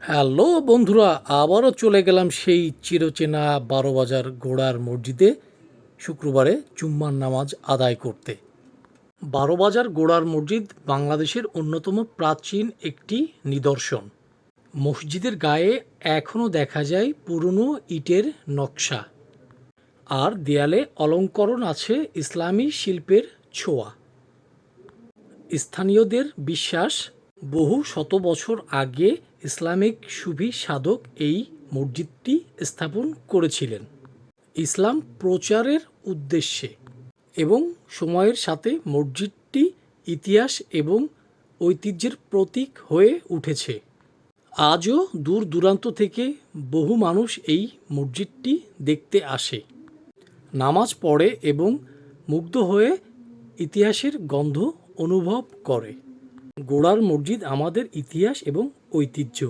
Hello বন্ধুরা, আবারও চলে গেলাম সেই চিরচেনা ১২ বাজার গোড়ার মসজিদে শুক্রবারে জুম্মার নামাজ আদায় করতে। ১২ বাজার গোড়ার মসজিদ বাংলাদেশের অন্যতম প্রাচীন একটি নিদর্শন। মসজিদের গায়ে এখনও দেখা যায় পুরনো ইটের নকশা, আর দেয়ালে অলঙ্করণ আছে ইসলামী শিল্পের ছোঁয়া। স্থানীয়দের বিশ্বাস, বহু শত বছর আগে ইসলামিক সুফি সাধক এই মসজিদটি স্থাপন করেছিলেন ইসলাম প্রচারের উদ্দেশ্যে, এবং সময়ের সাথে মসজিদটি ইতিহাস এবং ঐতিহ্যের প্রতীক হয়ে উঠেছে। আজও দূর দূরান্ত থেকে বহু মানুষ এই মসজিদটি দেখতে আসে, নামাজ পড়ে এবং মুগ্ধ হয়ে ইতিহাসের গন্ধ অনুভব করে। গোড়ার মসজিদ আমাদের ইতিহাস এবং ঐতিহ্য।